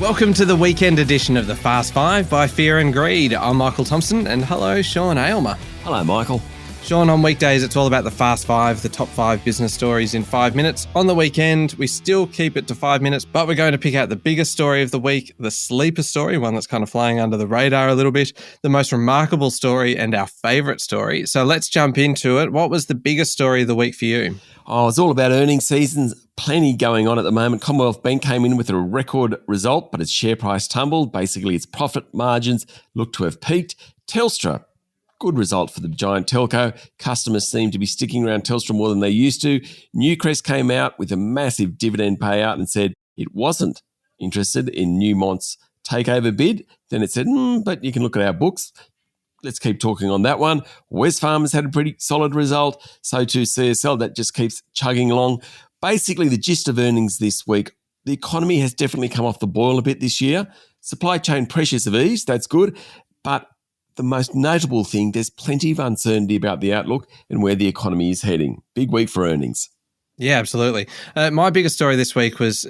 Welcome to the weekend edition of the Fast Five by Fear and Greed. I'm Michael Thompson, and hello, Sean Aylmer. Hello, Michael. Sean, on weekdays, it's all about the Fast Five, the top 5 business stories in 5 minutes. On the weekend, we still keep it to 5 minutes, but we're going to pick out the biggest story of the week, the sleeper story, one that's kind of flying under the radar a little bit, the most remarkable story, and our favourite story. So let's jump into it. What was the biggest story of the week for you? Oh, it's all about earnings seasons. Plenty going on at the moment. Commonwealth Bank came in with a record result, but its share price tumbled. Basically, its profit margins look to have peaked. Telstra, good result for the giant telco. Customers seem to be sticking around Telstra more than they used to. Newcrest came out with a massive dividend payout and said it wasn't interested in Newmont's takeover bid. Then it said, but you can look at our books. Let's keep talking on that one. Wesfarmers had a pretty solid result. So too CSL, that just keeps chugging along. Basically, the gist of earnings this week, the economy has definitely come off the boil a bit this year. Supply chain pressures have eased, that's good. But the most notable thing, there's plenty of uncertainty about the outlook and where the economy is heading. Big week for earnings. Yeah, absolutely. My biggest story this week was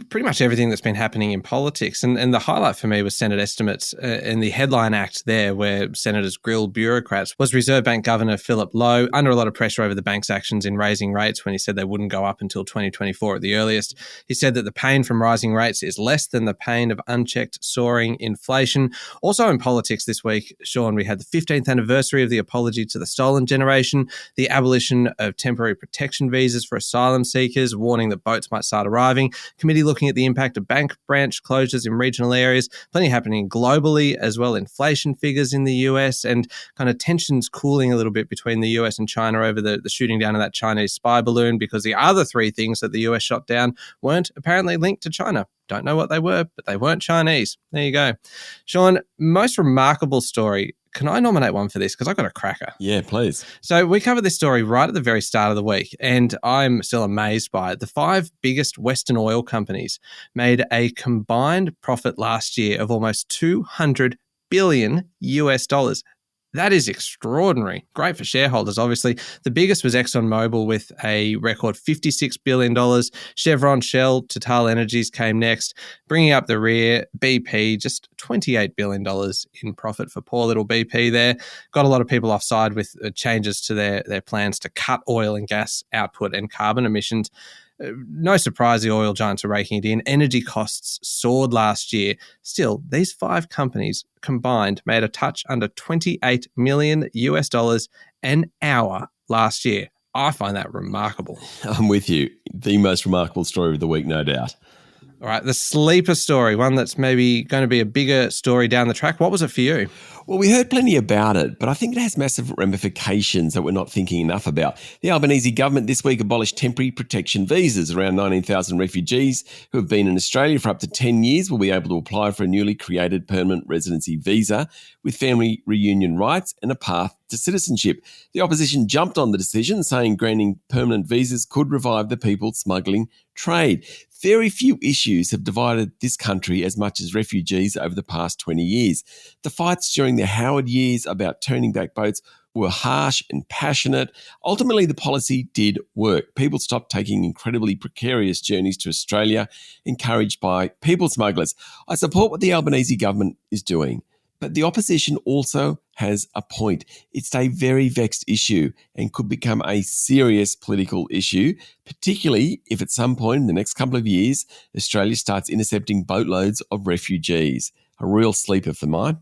pretty much everything that's been happening in politics. And the highlight for me was Senate estimates and the headline act there where senators grilled bureaucrats was Reserve Bank Governor Philip Lowe under a lot of pressure over the bank's actions in raising rates when he said they wouldn't go up until 2024 at the earliest. He said that the pain from rising rates is less than the pain of unchecked soaring inflation. Also in politics this week, Sean, we had the 15th anniversary of the apology to the stolen generation, the abolition of temporary protection visas for asylum seekers, warning that boats might start arriving, committee looking at the impact of bank branch closures in regional areas, plenty happening globally as well, inflation figures in the US, and kind of tensions cooling a little bit between the US and China over the shooting down of that Chinese spy balloon, because the other 3 things that the US shot down weren't apparently linked to China. Don't know what they were, but they weren't Chinese. There you go. Sean, most remarkable story. Can I nominate one for this? Because I've got a cracker. Yeah, please. So we covered this story right at the very start of the week, and I'm still amazed by it. The 5 biggest Western oil companies made a combined profit last year of almost $200 billion US. That is extraordinary. Great for shareholders, obviously. The biggest was ExxonMobil with a record $56 billion. Chevron, Shell, Total Energies came next. Bringing up the rear, BP, just $28 billion in profit for poor little BP there. Got a lot of people offside with changes to their plans to cut oil and gas output and carbon emissions. No surprise the oil giants are raking it in. Energy costs soared last year. Still, these 5 companies combined made a touch under $28 million US an hour last year. I find that remarkable. I'm with you. The most remarkable story of the week, no doubt. All right, the sleeper story, one that's maybe going to be a bigger story down the track. What was it for you? Well, we heard plenty about it, but I think it has massive ramifications that we're not thinking enough about. The Albanese government this week abolished temporary protection visas. Around 19,000 refugees who have been in Australia for up to 10 years will be able to apply for a newly created permanent residency visa with family reunion rights and a path to citizenship. The opposition jumped on the decision, saying granting permanent visas could revive the people smuggling trade. Very few issues have divided this country as much as refugees over the past 20 years. The fights during the Howard years about turning back boats were harsh and passionate. Ultimately, the policy did work. People stopped taking incredibly precarious journeys to Australia, encouraged by people smugglers. I support what the Albanese government is doing, but the opposition also has a point. It's a very vexed issue and could become a serious political issue, particularly if at some point in the next couple of years, Australia starts intercepting boatloads of refugees. A real sleeper for mine.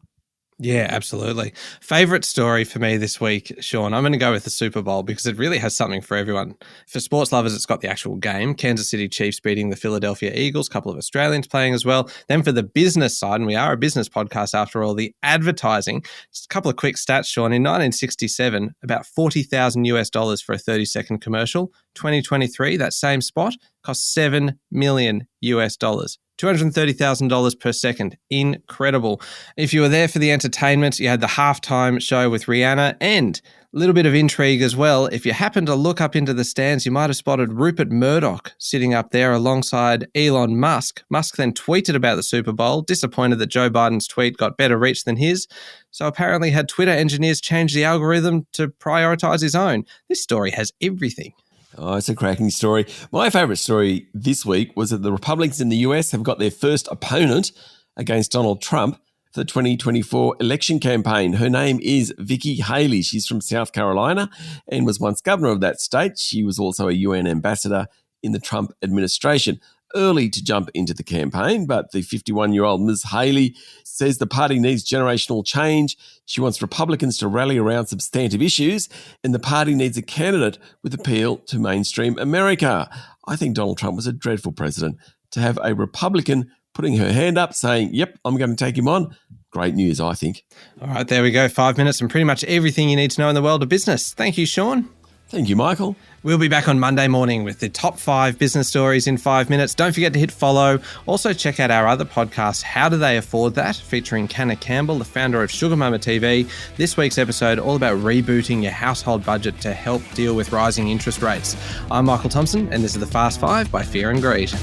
Yeah, absolutely. Favorite story for me this week, Sean, I'm going to go with the Super Bowl because it really has something for everyone. For sports lovers, it's got the actual game. Kansas City Chiefs beating the Philadelphia Eagles, a couple of Australians playing as well. Then for the business side, and we are a business podcast after all, the advertising. Just a couple of quick stats, Sean. In 1967, about $40,000 US for a 30-second commercial. 2023, that same spot cost $7 million US. $230,000 per second. Incredible. If you were there for the entertainment, you had the halftime show with Rihanna and a little bit of intrigue as well. If you happen to look up into the stands, you might have spotted Rupert Murdoch sitting up there alongside Elon Musk. Musk then tweeted about the Super Bowl, disappointed that Joe Biden's tweet got better reach than his. So apparently had Twitter engineers change the algorithm to prioritize his own. This story has everything. Oh, it's a cracking story. My favourite story this week was that the Republicans in the US have got their first opponent against Donald Trump for the 2024 election campaign. Her name is Nikki Haley. She's from South Carolina and was once governor of that state. She was also a UN ambassador in the Trump administration. Early to jump into the campaign, but the 51-year-old Ms. Haley says the party needs generational change. She wants Republicans to rally around substantive issues, and the party needs a candidate with appeal to mainstream America. I think Donald Trump was a dreadful president. To have a Republican putting her hand up saying, yep, I'm going to take him on, great news, I think. All right, there we go. 5 minutes and pretty much everything you need to know in the world of business. Thank you, Sean. Thank you, Michael. We'll be back on Monday morning with the top 5 business stories in 5 minutes. Don't forget to hit follow. Also check out our other podcast, How Do They Afford That? Featuring Canna Campbell, the founder of Sugar Mama TV. This week's episode all about rebooting your household budget to help deal with rising interest rates. I'm Michael Thompson, and this is the Fast 5 by Fear and Greed.